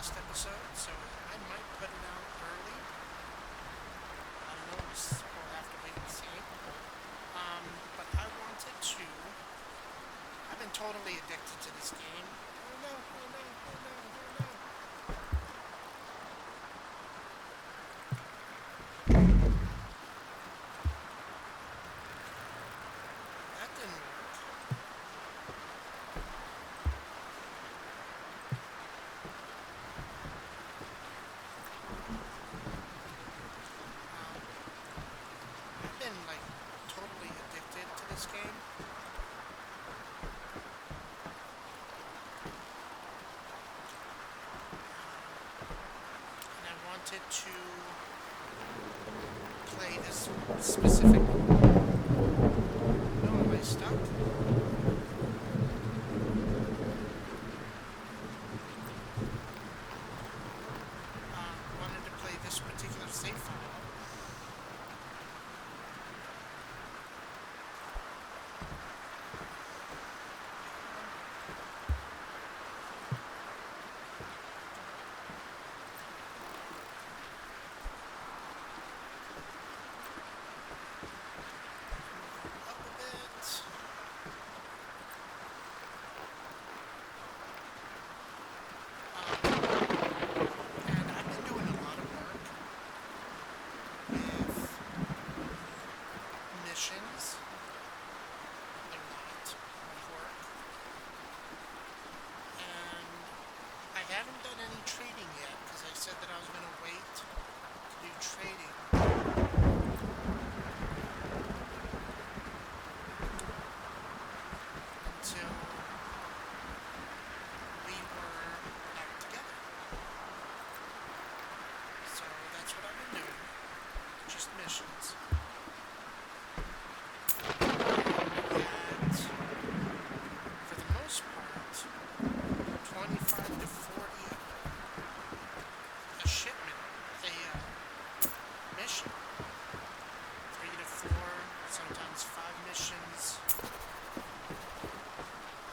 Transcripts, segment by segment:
last episode, so I might put it out early. I don't know, we'll have to wait and see. But I wanted to. I've been totally addicted to this game. Oh no, oh no, oh no, oh no. That didn't work. I've been like totally addicted to this game. And I wanted to play this specific. No, am I stuck? Wanted to play this particular save file. Up a bit. And I've been doing a lot of work with missions. A lot of work. And I haven't done any trading yet because I said that I was going to wait to do trading until we were back together. So that's what I've been doing. Just missions. And for the most part, 25 to 40 a shipment, a mission. 3 to 4, sometimes 5 missions.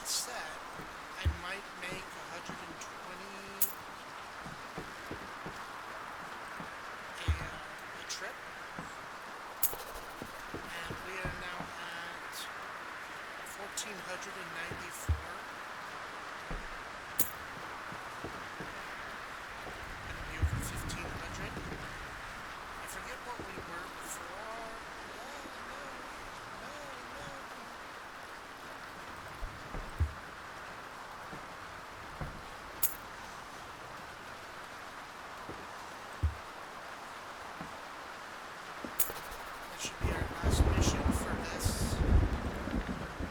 Said I might make 120 a trip, and we are now at 1,494. Gonna be over 1,500. I forget what we were before. No. That should be our last mission for this.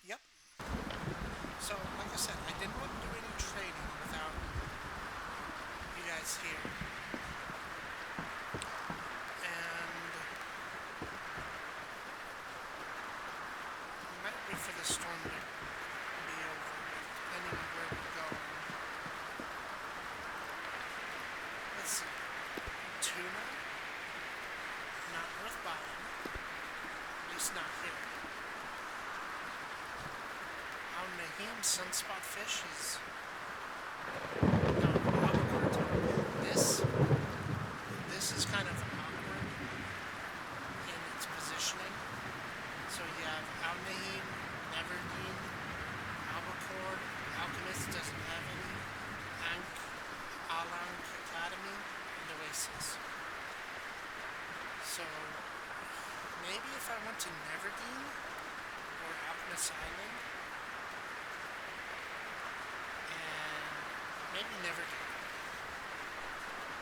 Yep. So, like I said, I didn't want to do any trading without you guys here. And I might wait for the storm to be over, depending on where we're going. Let's see. Tuna? Not worth buying. At least not here. Al-Nahim sunspot fish is not awkward. This is kind of awkward in its positioning. So you have Al-Nahim, Neverdeen, Albacore, Alchemist doesn't have any, Ankh, Alank Academy, and Oasis. So maybe if I went to Neverdeen or Alchemist Island, and maybe Neverdeen,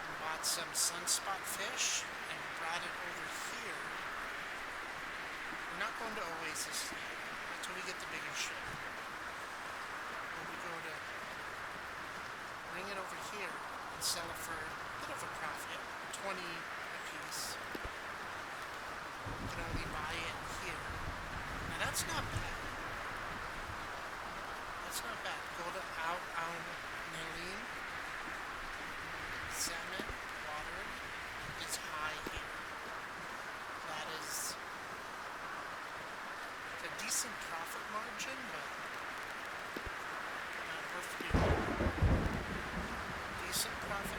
and bought some sunspot fish and brought it over here. We're not going to Oasis yet until we get the bigger ship. When we go to bring it over here and sell it for a bit of a profit, 20 a piece. You can only buy it here. Now that's not bad. That's not bad. Go to Al-Nalim. Salmon, water is high here. That is a decent profit margin, but not worth doing. Decent profit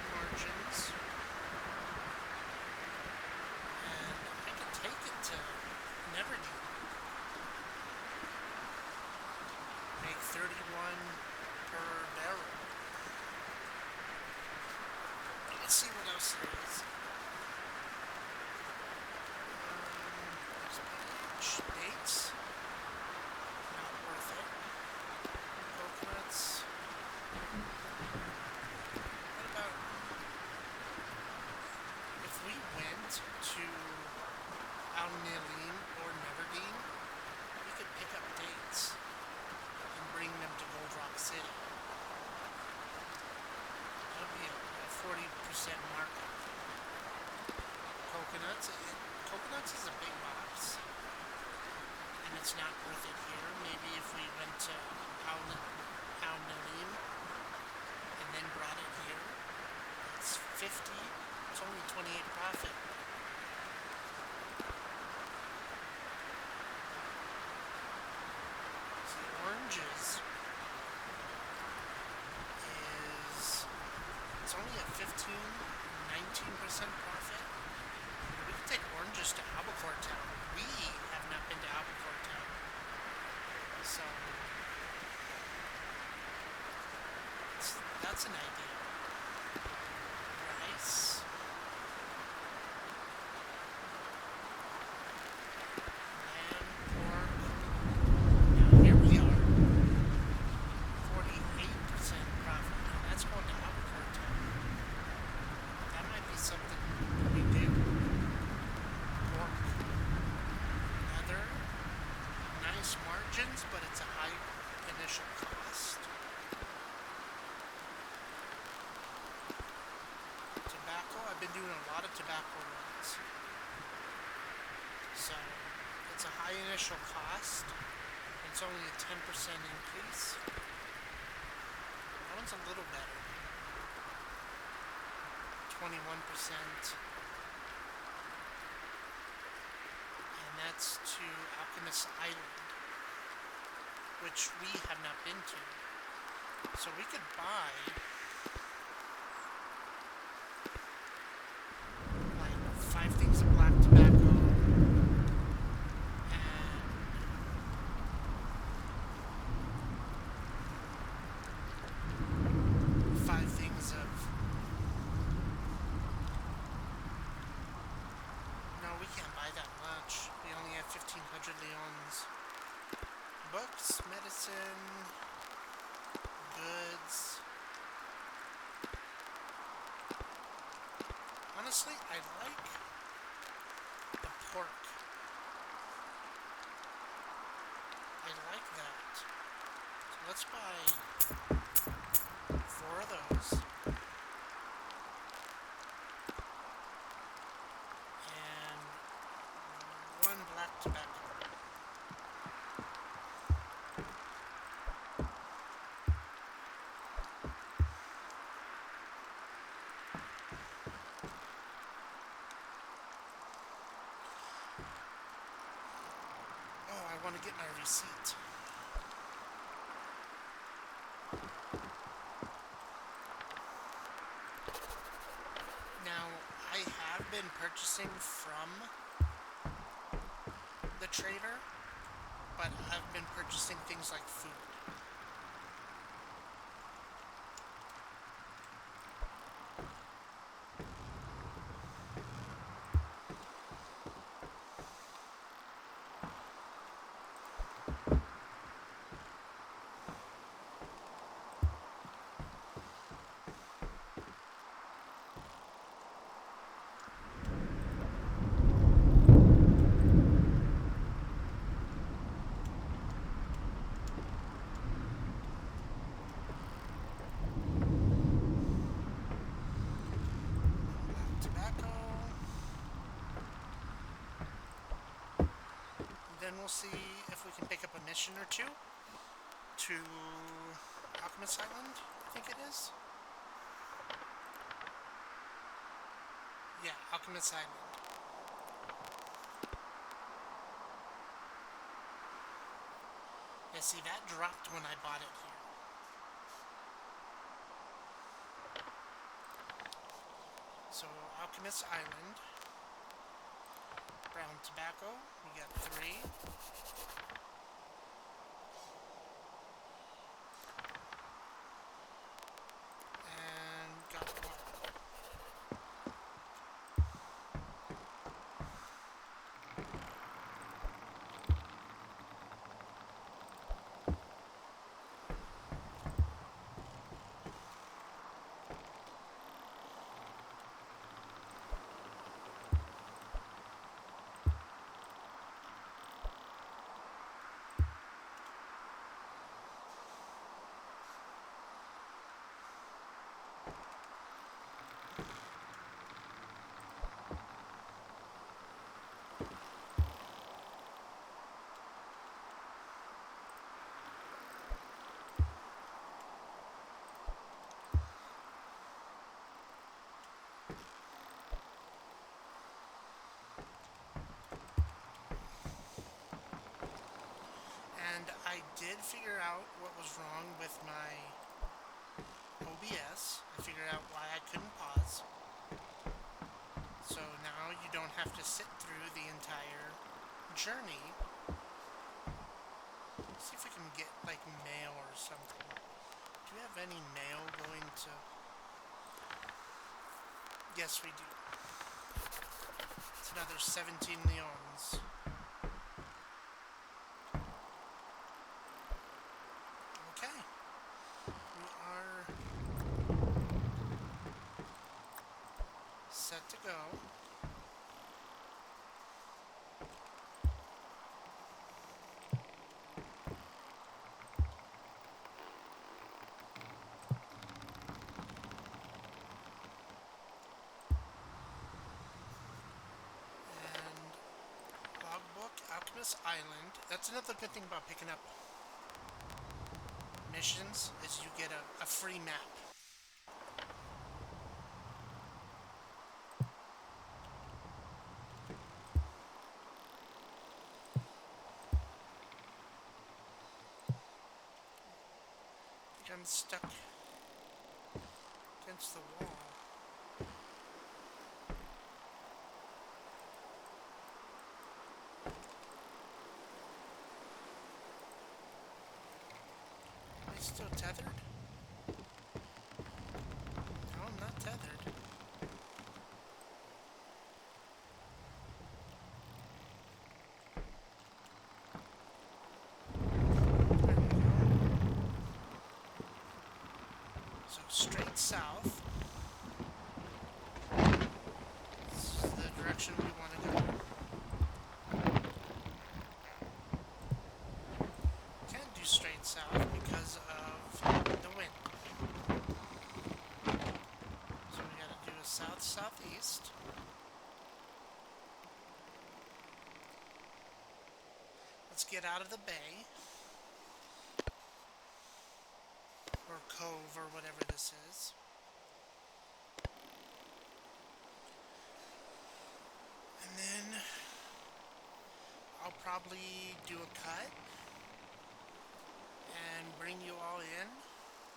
Let's see what else there is. Dates. Not worth it. Coconuts. What about if we went to Al-Nilim or Neverdeen, we could pick up dates and bring them to Gold Rock City. That would be a 40% markup. Coconuts. Coconuts is a big box, and it's not worth it here. Maybe if we went to Al-Nilim and then brought it here, it's 50. It's only 28 profit. See, oranges it's only a 15, 19% profit. We could take oranges to Albacore Town. We have not been to Albacore Town. So that's an idea. Rice. Lamb, pork. Now here we are. 48% profit. Now that's going to Albacore Town. That might be something we do. Pork. Leather. Nice margins, but it's a high initial cost. Tobacco. I've been doing a lot of tobacco runs. So it's a high initial cost. It's only a 10% increase. That one's a little better. 21%. And that's to Alchemist Island, which we have not been to. So we could buy like 5 things of black tobacco and 5 things of... No, we can't buy that much. We only have 1,500 leons. Books, medicine, goods. Honestly, I like the pork. I like that. So let's buy 4 of those. And 1 black tobacco. I want to get my receipt. Now, I have been purchasing from the trader, but I've been purchasing things like food. Then we'll see if we can pick up a mission or 2 to Alchemist Island, I think it is. Yeah, Alchemist Island. Yeah, see, that dropped when I bought it here. So, Alchemist Island. Brown tobacco, we got 3. And got 1. I did figure out what was wrong with my OBS. I figured out why I couldn't pause. So now you don't have to sit through the entire journey. See if we can get like mail or something. Do we have any mail going to... Yes, we do. It's another 17 leons. Okay. We are set to go. Alchemist Island. That's another good thing about picking up missions, is you get a free map. I think I'm stuck against the wall. Still tethered? No, I'm not tethered. So straight south. This is the direction we want to go. Can't do straight south because of the wind. So we gotta do a south-southeast. Let's get out of the bay. Or cove, or whatever this is. And then I'll probably do a cut and bring you all in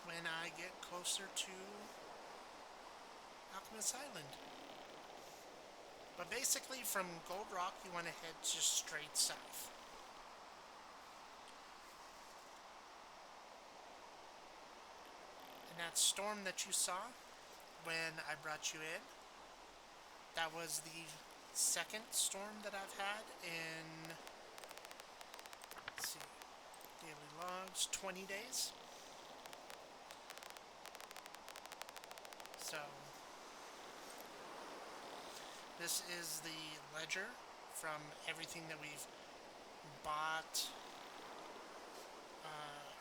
when I get closer to Alchemist Island. But basically from Gold Rock you want to head just straight south. And that storm that you saw when I brought you in, that was the second storm that I've had in, let's see, daily logs, 20 days. So, this is the ledger from everything that we've bought,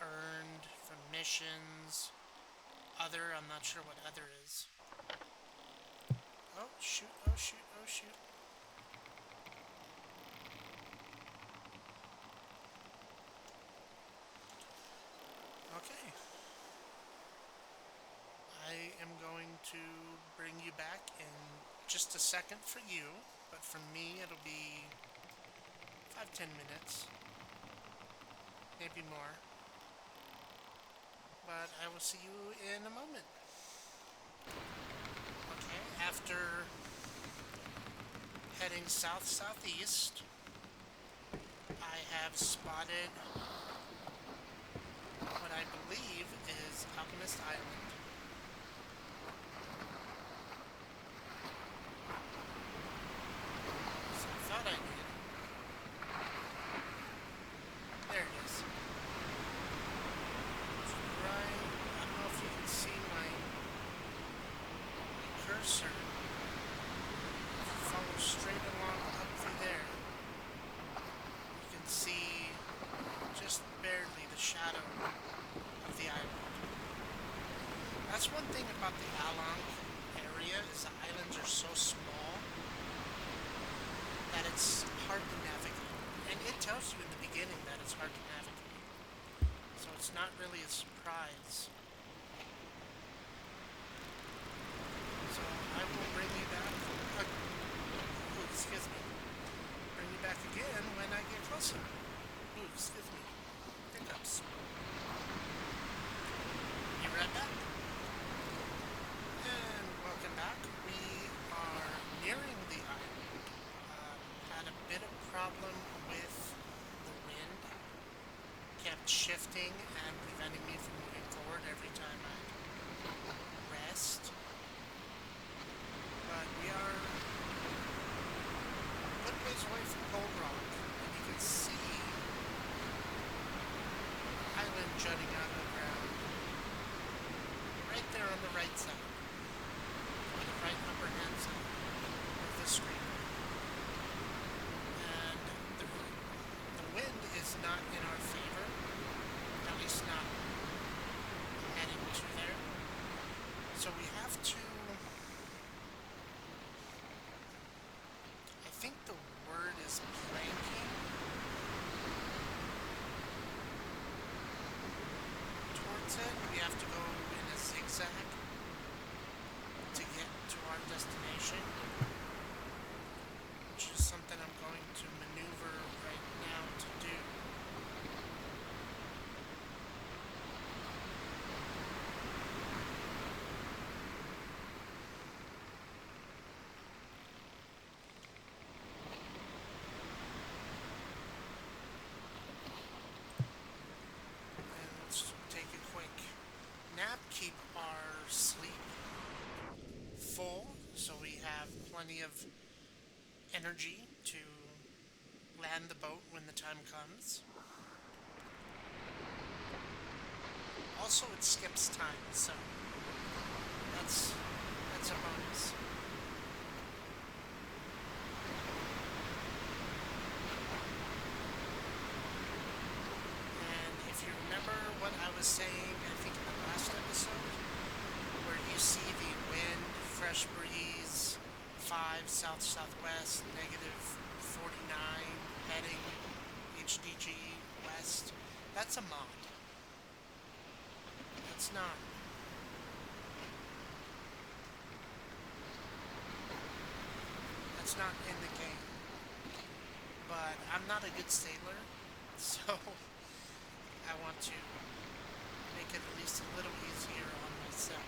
earned from missions, other, I'm not sure what other is. Oh shoot, oh shoot, oh shoot. Okay. I am going to bring you back in just a second for you, but for me it'll be 5-10 minutes. Maybe more. But I will see you in a moment. Okay, after heading south-southeast, I have spotted what I believe is Alchemist Island. So I thought I did. There it is. Right, I don't know if you can see my cursor. Follow straight along up through there. You can see just barely the shadow of the island. That's one thing about the Along area, is the islands are so small that it's hard to navigate. And it tells you in the beginning that it's hard to navigate. So it's not really a surprise. So I will bring you back, excuse me, bring you back again when I get closer. Ooh, excuse me. Hiccup. driving and preventing me from moving forward every time I rest. But we are a good ways away from Cold Rock, and you can see an island jutting out of the ground right there on the right side, on the right upper hand side of the screen. And the wind is not in our favor, at least not heading to there. So we have to, I think the word is planking towards it. We have to go in a zigzag to get to our destination, which is something I'm going to maneuver right now to do. And let's take a quick nap, keep our sleep full so we have plenty of energy to land the boat when the time comes. Also, it skips time, so that's a bonus. And if you remember what I was saying, I think in the last episode, where you see the wind, fresh breeze, 5 south-southwest, negative 49, heading HDG west, that's a mod. That's not. That's not in the game. But I'm not a good sailor, so I want to make it at least a little easier on myself.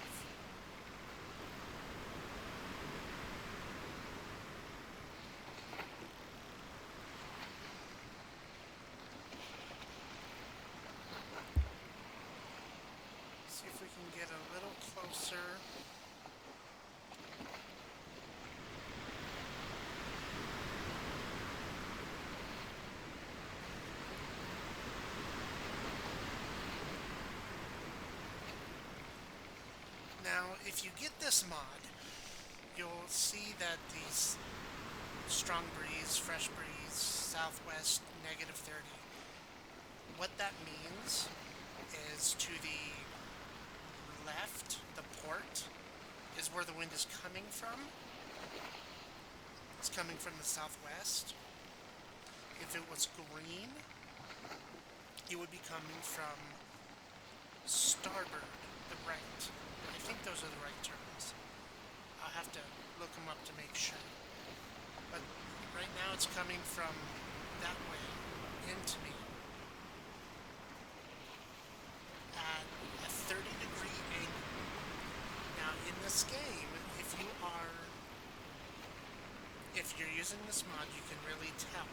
See if we can get a little closer. Now, if you get this mod, you'll see that these strong breeze, fresh breeze, southwest, negative 30. What that means is to the left, the port, is where the wind is coming from. It's coming from the southwest. If it was green, it would be coming from starboard, the right. I think those are the right terms. I'll have to look them up to make sure. But right now it's coming from that way into me at a 30-degree angle. Now in this game, if you're using this mod, you can really tell.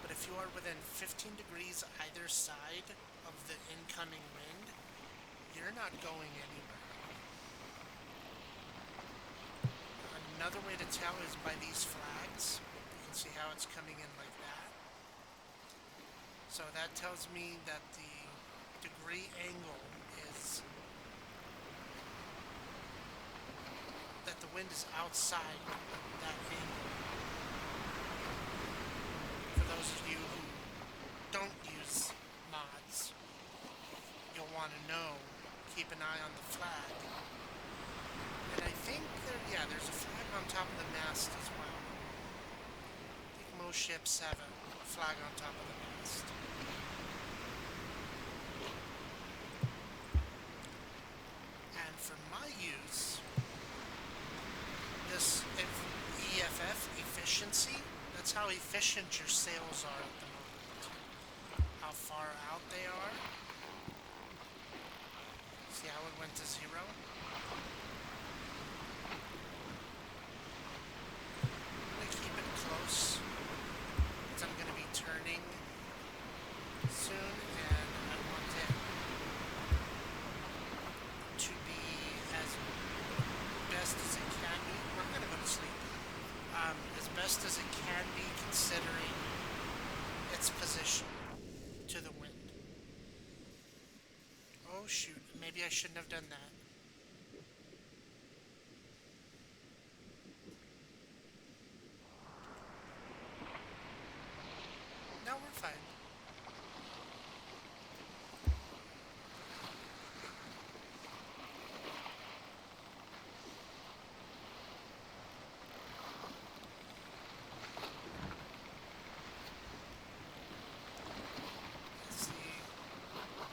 But if you are within 15 degrees either side of the incoming wind, you're not going anywhere. Another way to tell is by these flags. You can see how it's coming in like that. So that tells me that the degree angle is that the wind is outside that angle. For those of you who don't use mods, you'll want to know, keep an eye on the flag. And I think there's a flag on top of the mast as well. I think most ships have a flag on top of the mast. And for my use, this EFF, efficiency, that's how efficient your sails are at the moment. How far out they are. See how it went to 0? Because I'm going to be turning soon, and I want to fast as it can be considering its position to the wind. Oh shoot, maybe I shouldn't have done that. No, we're fine. Let's see.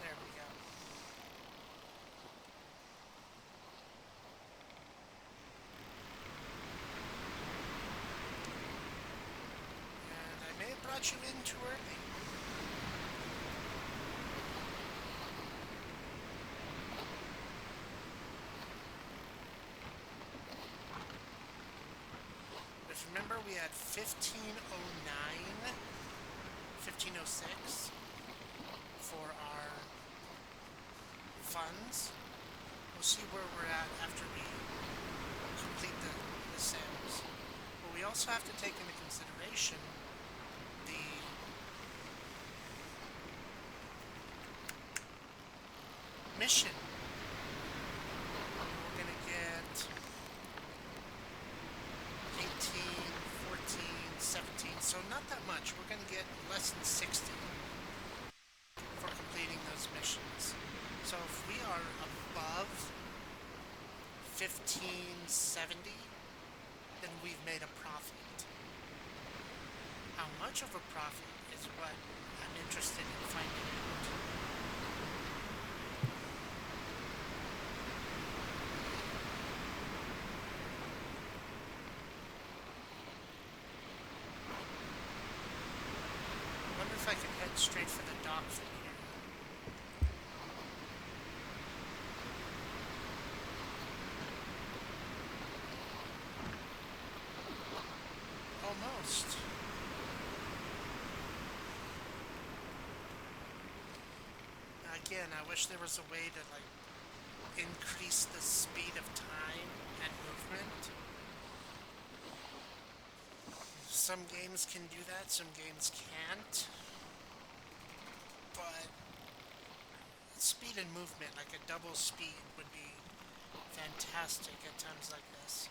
There we go. And I may have brought you in too early. But remember, we had 1509, 1506 for our funds. We'll see where we're at after we complete the sales. But we also have to take into consideration the mission. We're going to get 18, 14, 17, so not that much. We're going to get less than 60 for completing those missions. So if we are above 1570, then we've made a profit. How much of a profit is what I'm interested in finding out. I wonder if I can head straight for the dock from here. Almost. Again, I wish there was a way to like increase the speed of time and movement. Some games can do that, some games can't. But speed and movement, like a double speed, would be fantastic at times like this.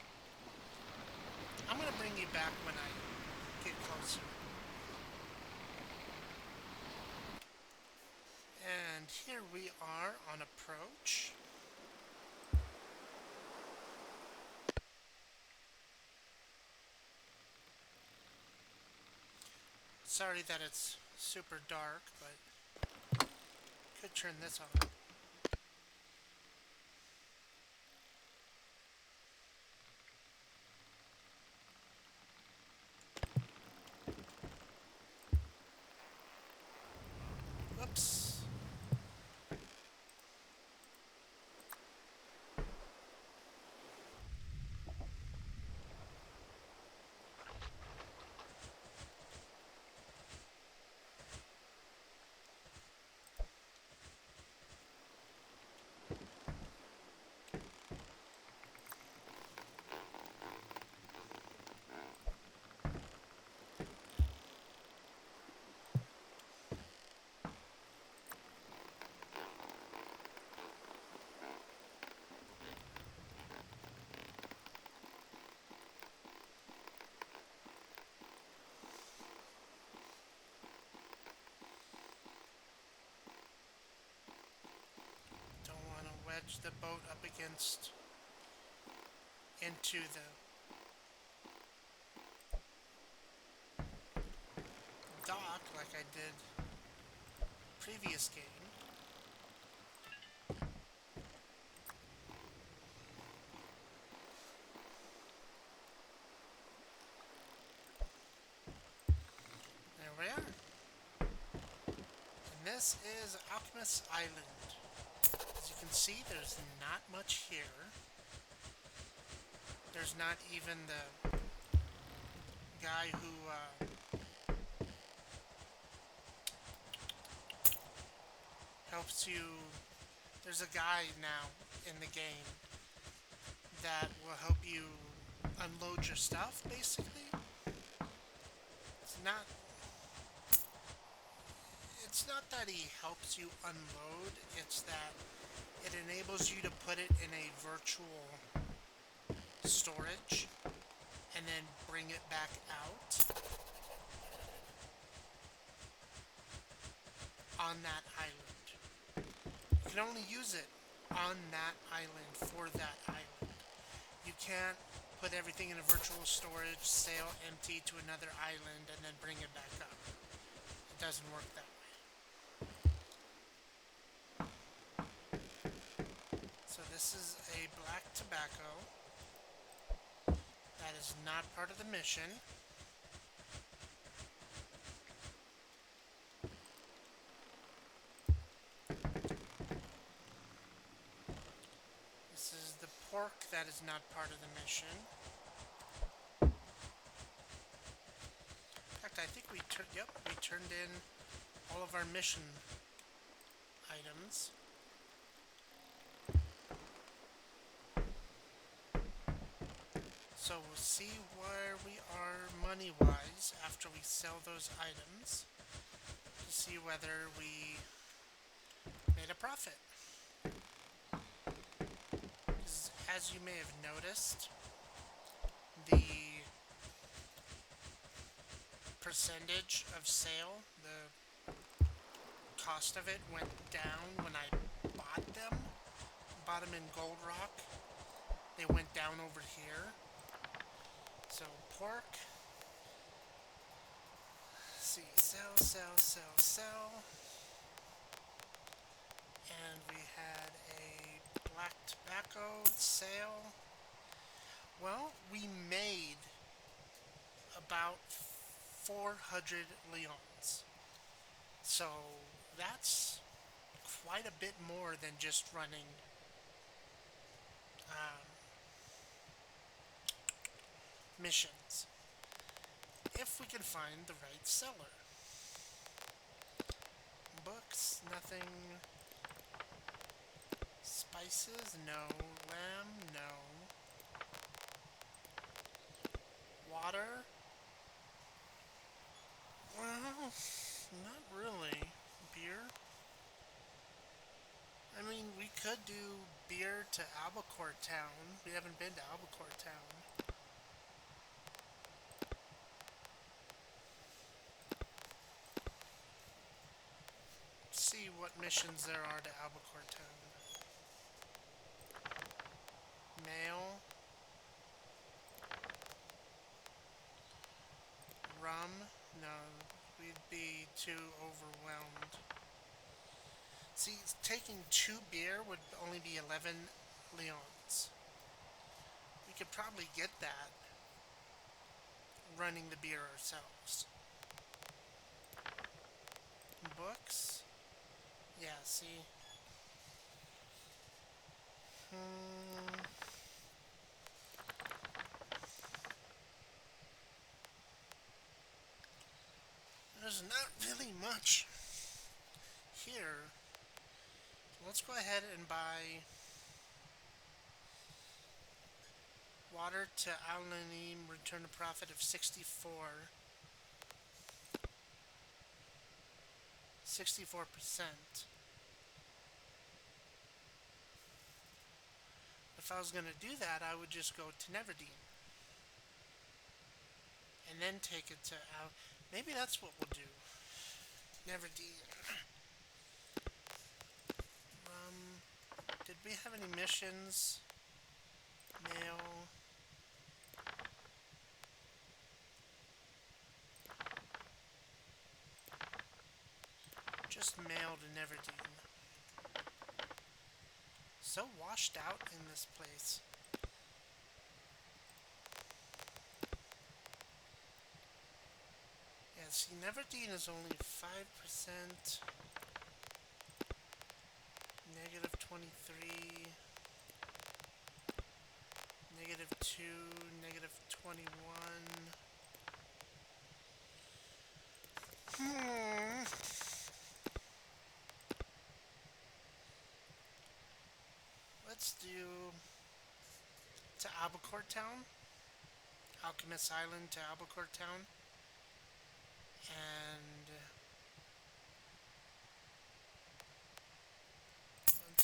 I'm going to bring you back when I get closer. And here we are on approach. Sorry that it's super dark, but could turn this on. Whoops. Wedge the boat up against into the dock like I did previous game. There we are. And this is Alchemist Island. As you can see, there's not much here. There's not even the guy who helps you. There's a guy now in the game that will help you unload your stuff, basically. not it's not that he helps you unload, it's that it enables you to put it in a virtual storage and then bring it back out on that island. You can only use it on that island for that island. You can't put everything in a virtual storage, sail empty to another island, and then bring it back up. It doesn't work that way. So this is a black tobacco. That is not part of the mission. This is the pork that is not part of the mission. In fact, I think we turned in all of our mission items. So we'll see where we are money-wise after we sell those items to see whether we made a profit. Because as you may have noticed, the percentage of sale, the cost of it went down when I bought them. Bought them in Gold Rock. They went down over here. So pork. Let's see, sell. And we had a black tobacco sale. Well, we made about 400 leons. So that's quite a bit more than just running missions. If we can find the right seller. Books, nothing. Spices, no. Lamb, no. Water? Well, not really. Beer? I mean, we could do beer to Albacore Town. We haven't been to Albacore Town. See what missions there are to Albacore Town. Mail. Rum. No, we'd be too overwhelmed. See, taking 2 beer would only be 11 leons. We could probably get that running the beer ourselves. Books? Yeah, see? There's not really much here. Let's go ahead and buy water to Alanim, return a profit of 64. 64%. If I was going to do that, I would just go to Neverdeen. And then take it to Al. Maybe that's what we'll do. Neverdeen. Did we have any missions? Mail. Just mail to Neverdeen. So washed out in this place. Yeah, see, Neverdeen is only 5%. Negative 23. Negative 2. Negative 21. Let's do to Albacore Town. Alchemist Island to Albacore Town. And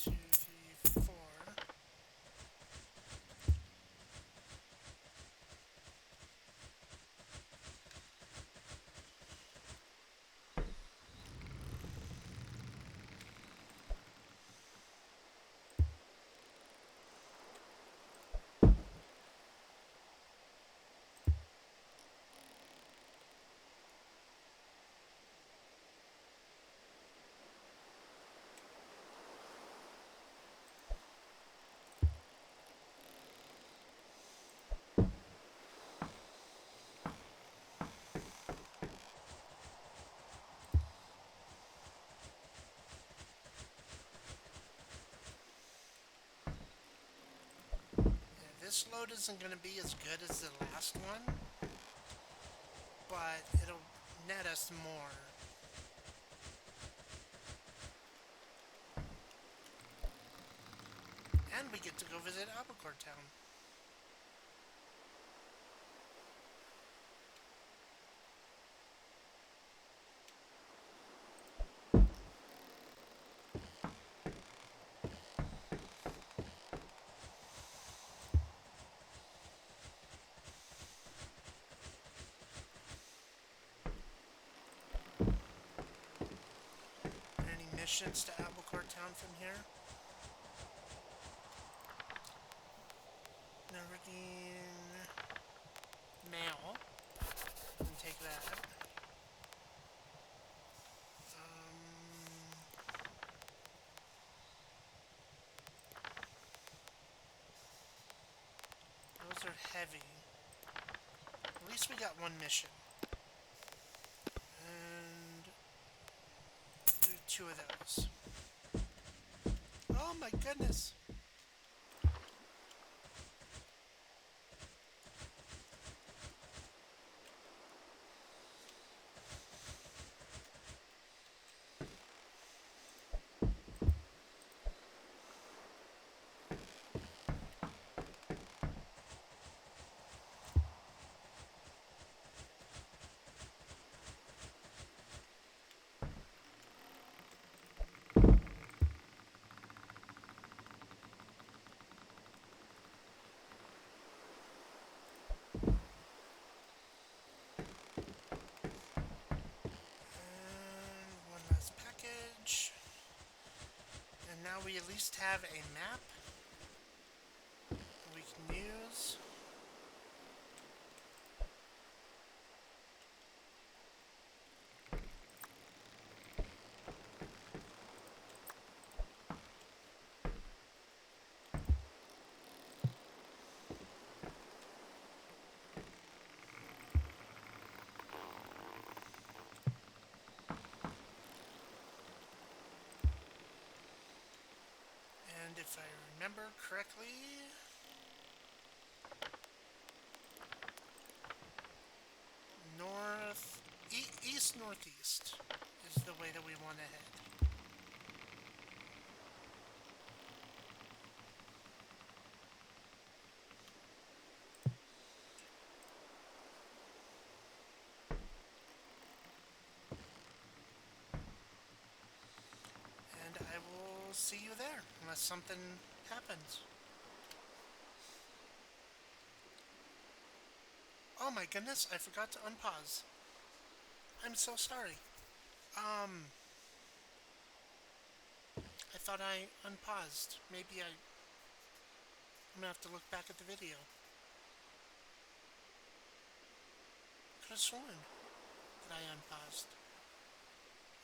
1, 2, 3, 4. This load isn't going to be as good as the last one, but it'll net us more. And we get to go visit Albacore Town. Any missions to Albacore Town from here? Nevergeen mail. And take that. Those are heavy. At least we got one mission. And do 2 of those. Oh my goodness! Package. And now we at least have a map we can use. And if I remember correctly, east northeast is the way that we want to head. And I will see you there unless something happens. Oh my goodness, I forgot to unpause. I'm so sorry. I thought I unpaused. Maybe I'm gonna have to look back at the video. Could have sworn that I unpaused.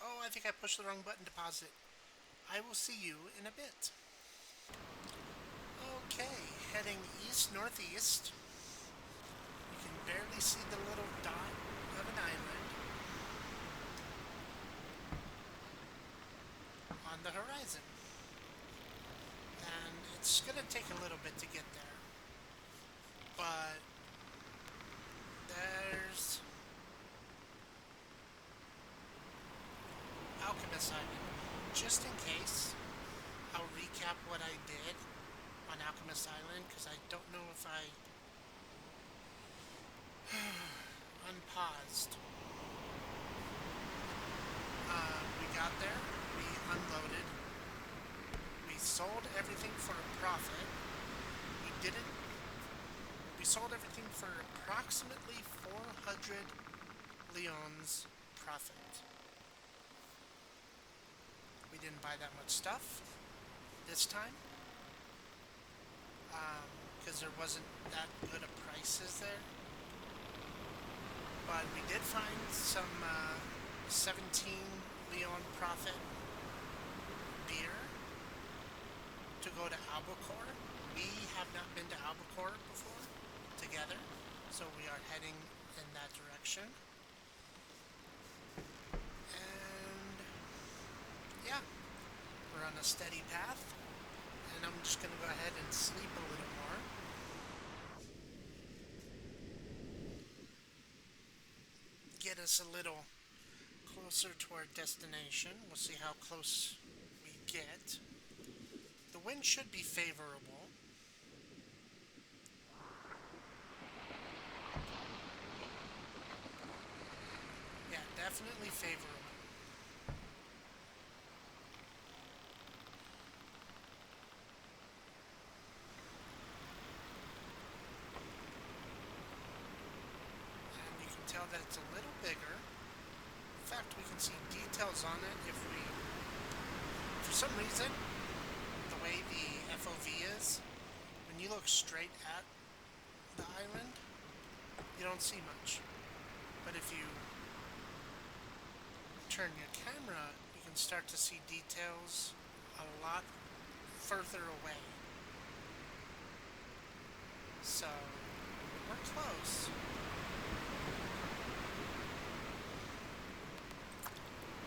Oh, I think I pushed the wrong button to pause it. I will see you in a bit. Okay, heading east-northeast. You can barely see the little dot of an island on the horizon. And it's gonna take a little bit to get there. But there's Alchemist Island. Just in case, I'll recap what I did on Alchemist Island, because I don't know if I unpaused. sold everything for a profit. We didn't. We sold everything for approximately 400 leons profit. We didn't buy that much stuff this time because there wasn't that good of prices there. But we did find some 17 leon profit beer to go to Albacore. We have not been to Albacore before together, so we are heading in that direction. And yeah, we're on a steady path, and I'm just going to go ahead and sleep a little more. Get us a little closer to our destination. We'll see how close we get. The wind should be favorable. Yeah, definitely favorable. And you can tell that it's a little bigger. In fact, we can see details on it if we, for some reason, the way the FOV is, when you look straight at the island, you don't see much. But if you turn your camera, you can start to see details a lot further away. So, we're close.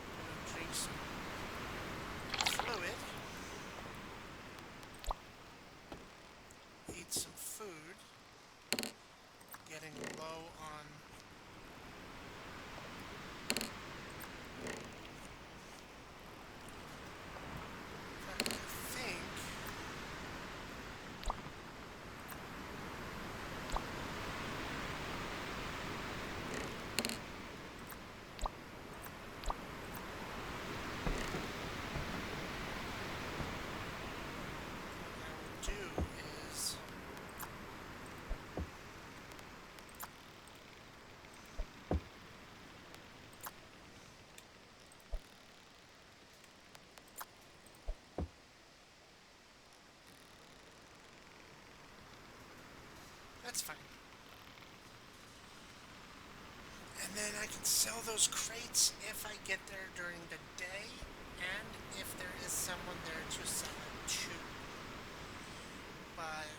I'm gonna drink some fluid. Eat some food. Getting low on that's fine. And then I can sell those crates if I get there during the day, and if there is someone there to sell it to. But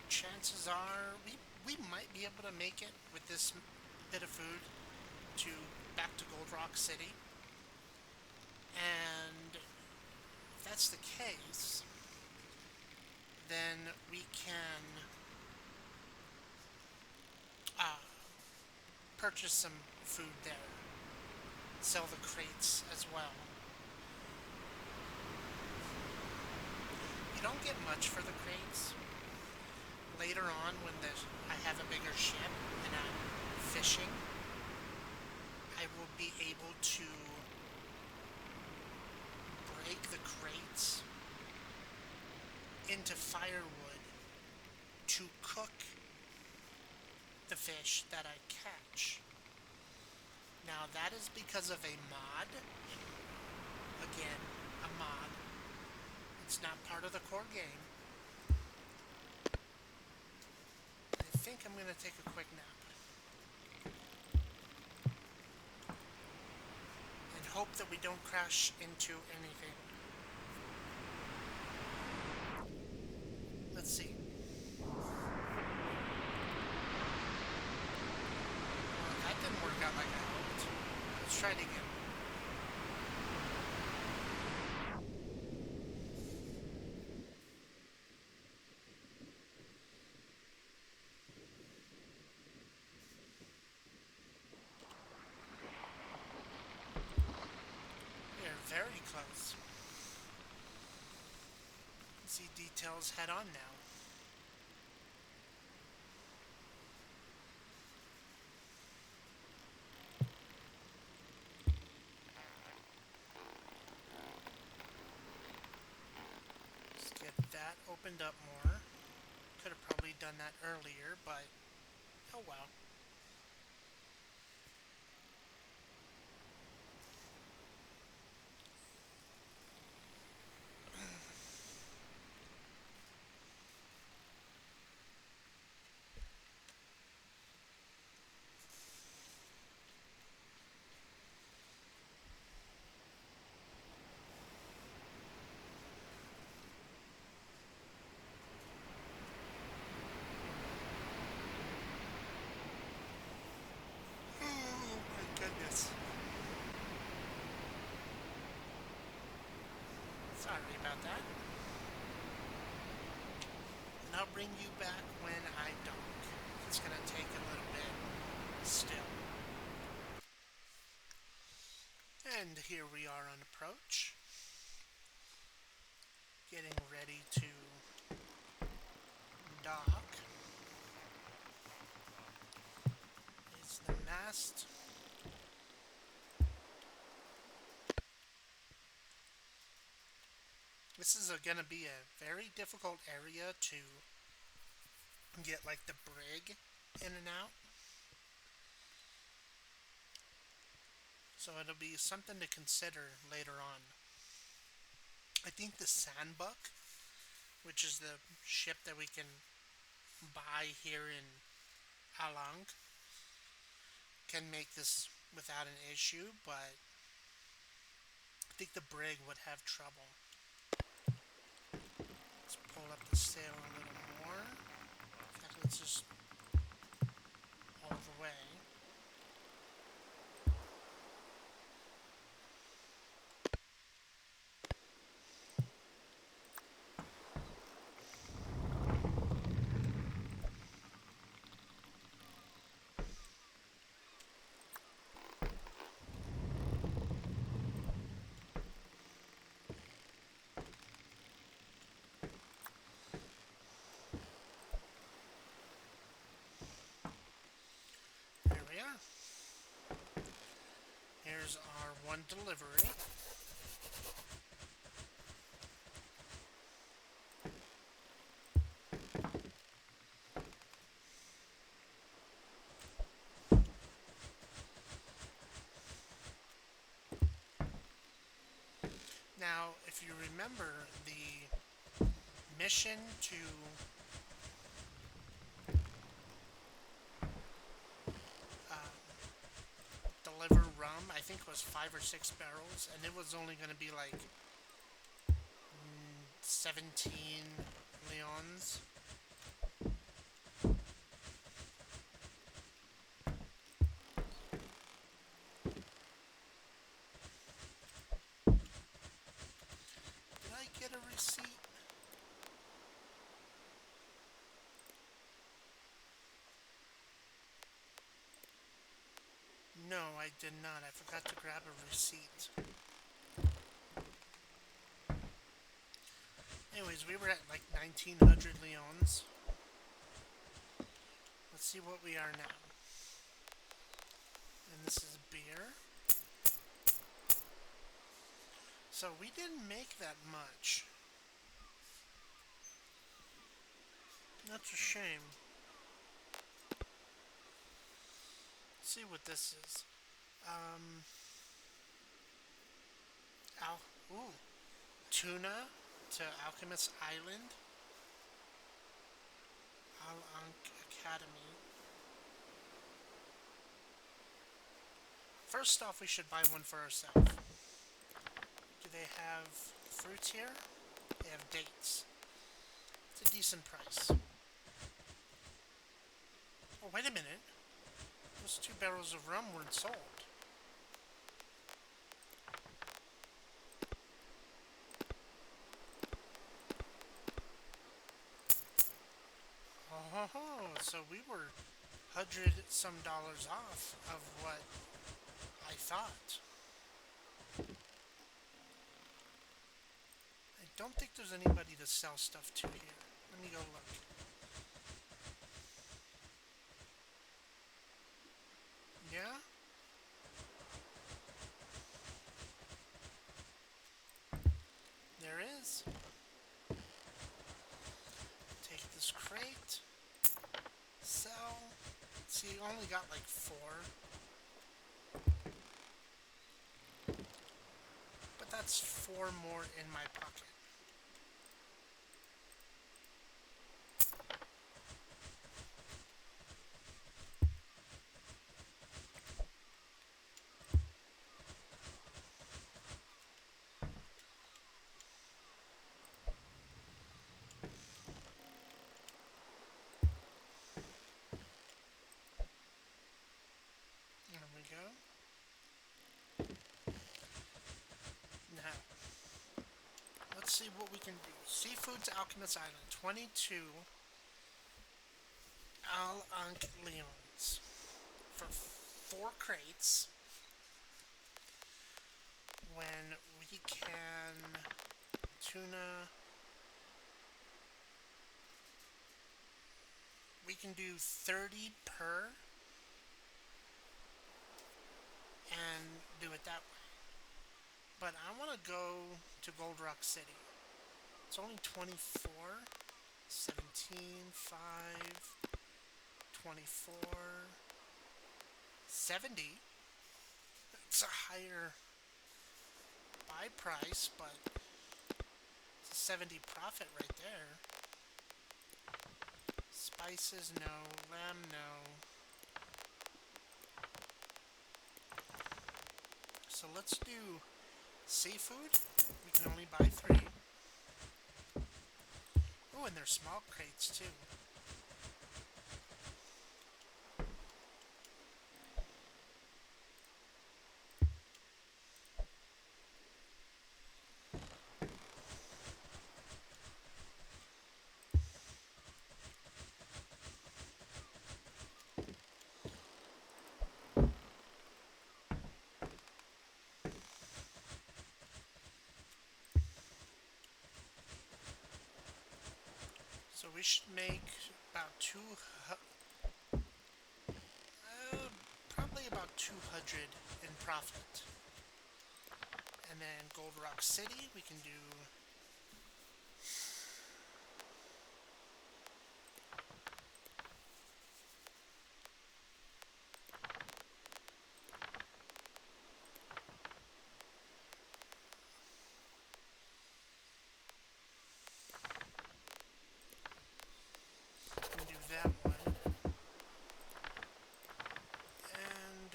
chances are we might be able to make it with this bit of food to back to Gold Rock City. And if that's the case, then we can purchase some food there. Sell the crates as well. You don't get much for the crates. Later on, when I have a bigger ship and I'm fishing, I will be able to break the crates into firewood to cook the fish that I catch. Now that is because of a mod. Again, a mod. It's not part of the core game. I think I'm going to take a quick nap. And hope that we don't crash into anything. Let's see. That didn't work out like I hoped. Let's try it again. We are very close. See details head on now. that opened up more. Could have probably done that earlier, but oh well. Oh my goodness. Sorry about that. And I'll bring you back when I dock. It's gonna take a little bit still. And here we are on approach. Getting ready to dock. Is the mast. This is going to be a very difficult area to get like the brig in and out. So it'll be something to consider later on. I think the Sandbuck, which is the ship that we can buy here in Alang, can make this without an issue, but I think the brig would have trouble. Let's pull up the sail a little more. In fact, let's just all the way. There we are. Here's our one delivery. Now, if you remember the mission to deliver rum, I think was 5 or 6 barrels, and it was only going to be like 17 leons. Did I get a receipt? No, I did not. I forgot to grab a receipt. Anyways, we were at like 1900 leons. Let's see what we are now. And this is beer. So we didn't make that much. That's a shame. Let's see what this is. Ooh. Tuna to Alchemist Island. Al-Ankh Academy. First off, we should buy one for ourselves. Do they have fruits here? They have dates. It's a decent price. Oh, wait a minute. Those 2 barrels of rum weren't sold. Oh, so we were $100-some off of what I thought. I don't think there's anybody to sell stuff to here. Let me go look. Yeah? There is. See, you only got like 4. But that's 4 more in my pocket. There we go. Now, let's see what we can do. Seafood's Alchemist Island. 22 Al Ankh Leons. For 4 crates. When we can... Tuna... We can do 30 per. And do it that way. But I want to go to Gold Rock City. It's only 24, 17, 5, 24, 70. It's a higher buy price, but it's a 70 profit right there. Spices, no. Lamb, no. So let's do seafood. We can only buy 3. Oh, and they're small crates too. So we should make about probably about 200 in profit. And then Gold Rock City, we can do... We can do that one. And...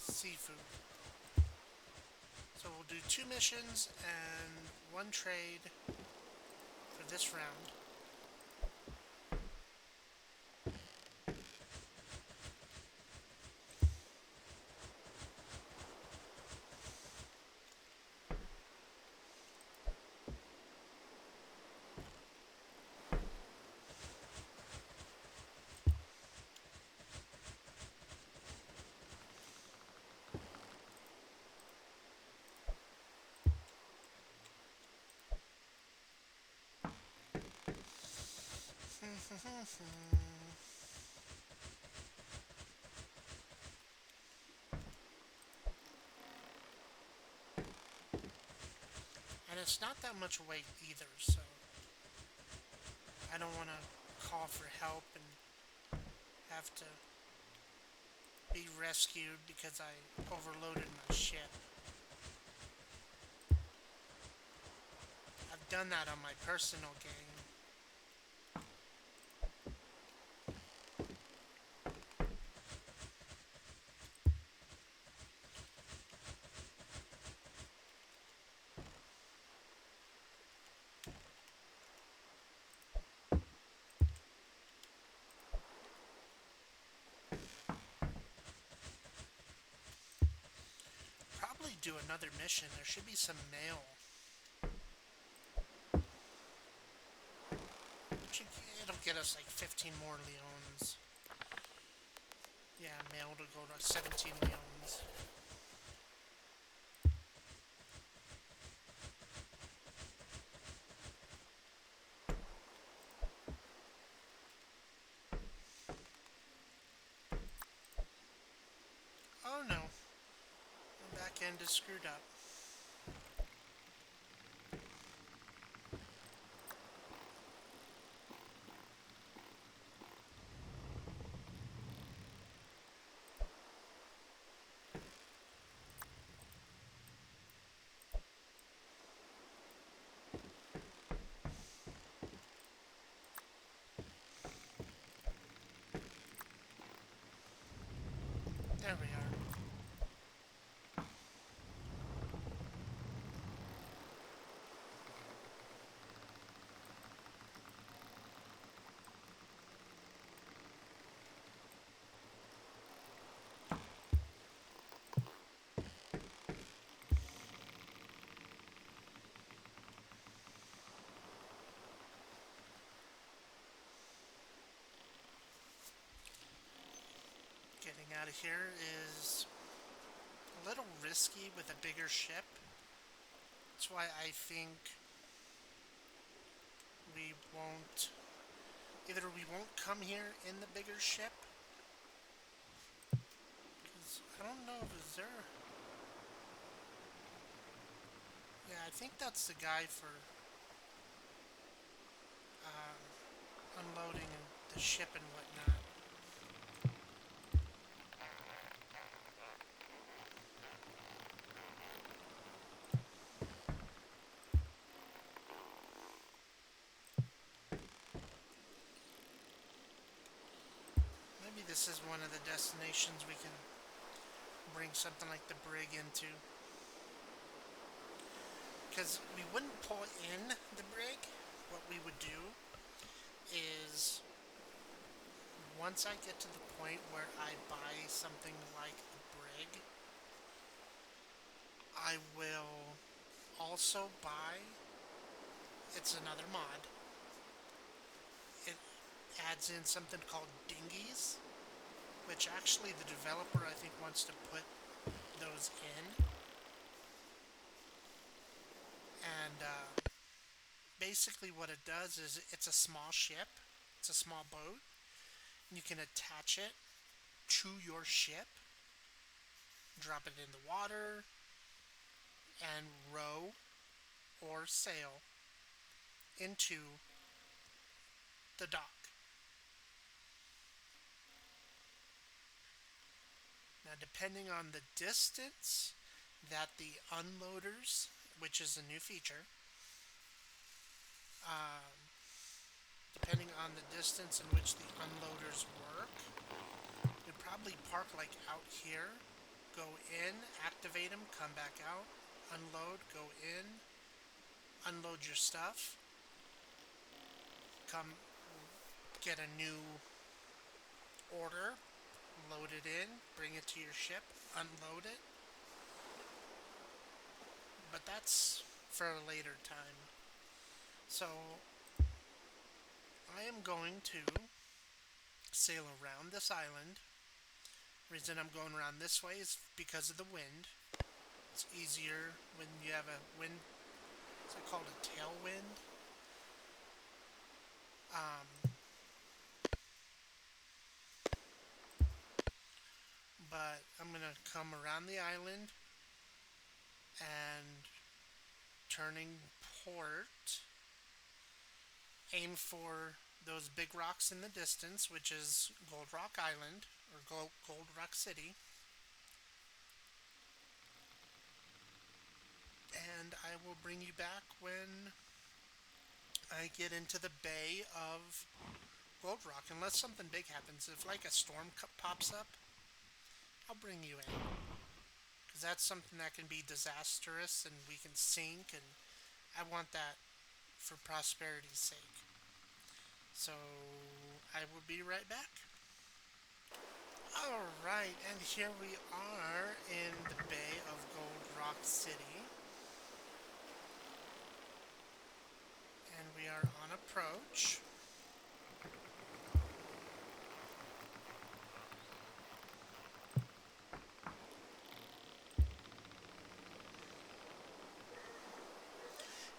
seafood. So we'll do 2 missions and 1 trade for this round. And it's not that much weight either, so I don't want to call for help and have to be rescued because I overloaded my ship. I've done that on my personal game. Probably do another mission. There should be some mail. It'll get us like 15 more Leons. Yeah, mail to go to 17 Leons. Oh no. The back end is screwed up. getting out of here is a little risky with a bigger ship. That's why I think we won't. Either we won't come here in the bigger ship. Because I don't know if is there. Yeah, I think that's the guy for unloading the ship and whatnot. Maybe this is one of the destinations we can bring something like the brig into. Because we wouldn't pull in the brig. What we would do is once I get to the point where I buy something like the brig, I will also buy, it's another mod, it adds in something called dinghies, which actually the developer I think wants to put those in. And basically what it does is it's a small ship, it's a small boat, and you can attach it to your ship, drop it in the water, and row or sail into the dock. Now, depending on the distance that the unloaders, which is a new feature, depending on the distance in which the unloaders work, you'd probably park like out here, go in, activate them, come back out, unload, go in, unload your stuff, come get a new order, load it in, bring it to your ship, unload it. But that's for a later time. So I am going to sail around this island. The reason I'm going around this way is because of the wind. It's easier when you have a wind. Is it called a tailwind? But I'm going to come around the island and turning port, aim for those big rocks in the distance, which is Gold Rock Island, or Gold Rock City. And I will bring you back when I get into the bay of Gold Rock, unless something big happens. If like a storm pops up, I'll bring you in. Because that's something that can be disastrous and we can sink, and I want that for prosperity's sake. So I will be right back. Alright, and here we are in the bay of Gold Rock City. And we are on approach.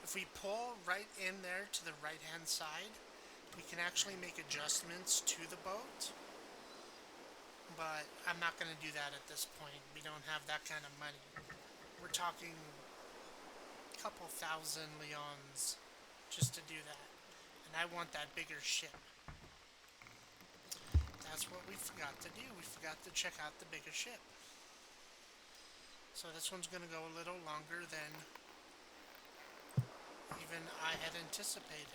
If we pull right in there to the right hand side, we can actually make adjustments to the boat. But I'm not going to do that at this point. We don't have that kind of money. We're talking a couple thousand leons just to do that. And I want that bigger ship. That's what we forgot to do. We forgot to check out the bigger ship. So this one's going to go a little longer than even I had anticipated.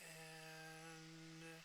And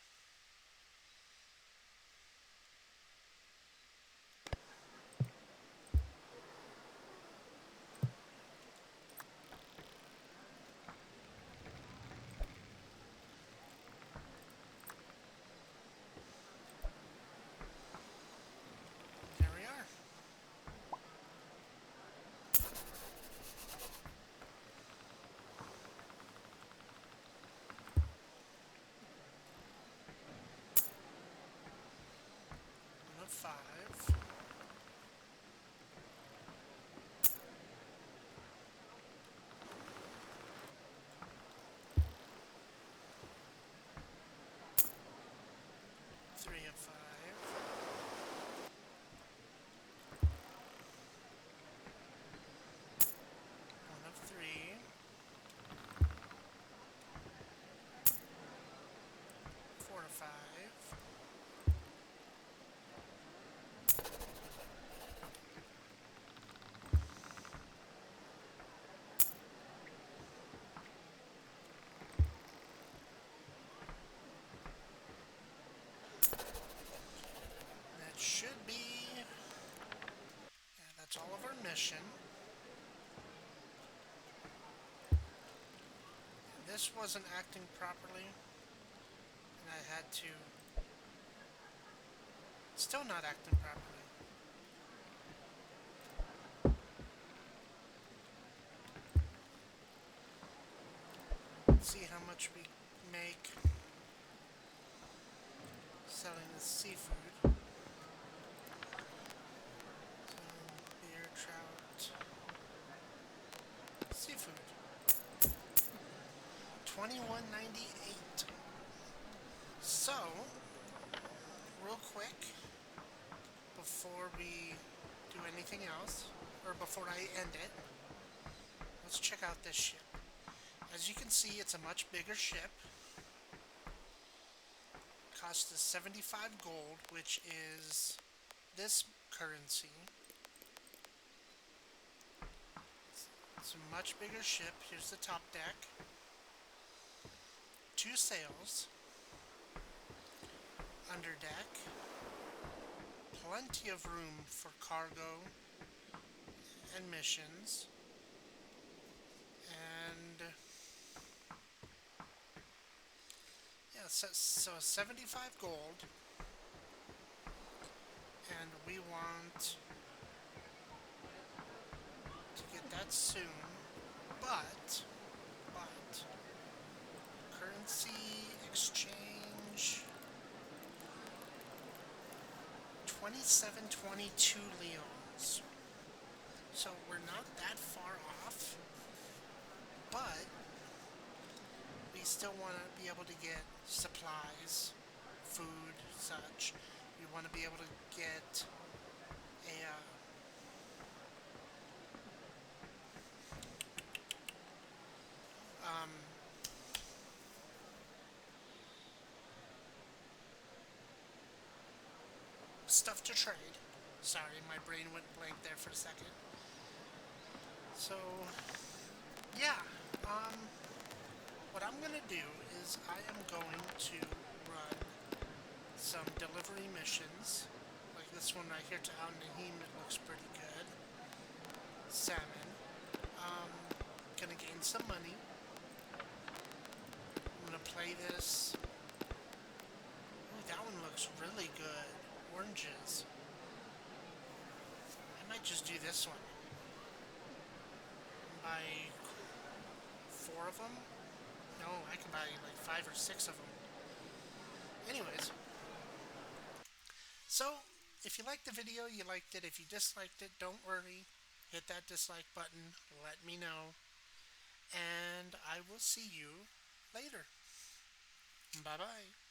mission. This wasn't acting properly, and I had to... Still not acting properly. Let's see how much we make selling the seafood. Beer, trout, seafood. $21.98. So, real quick, before we do anything else, or before I end it, let's check out this ship. As you can see, it's a much bigger ship. Cost us 75 gold, which is this currency. It's a much bigger ship. Here's the top deck. 2 sails. Underdeck. Plenty of room for cargo and missions. And yeah, so 75 gold. And we want to get that soon. But currency exchange 2722 leons. So we're not that far off, but we still want to be able to get supplies, food, such. We want to be able to get a stuff to trade. Sorry, my brain went blank there for a second. So, yeah, what I'm gonna do is I am going to run some delivery missions, like this one right here to AnnaMayTonic. It looks pretty good. Salmon. Gonna gain some money. I'm gonna play this. Ooh, that one looks really good. Oranges. I might just do this one. Buy 4 of them? No, I can buy like 5 or 6 of them. Anyways. So, if you liked the video, you liked it. If you disliked it, don't worry. Hit that dislike button. Let me know. And I will see you later. Bye-bye.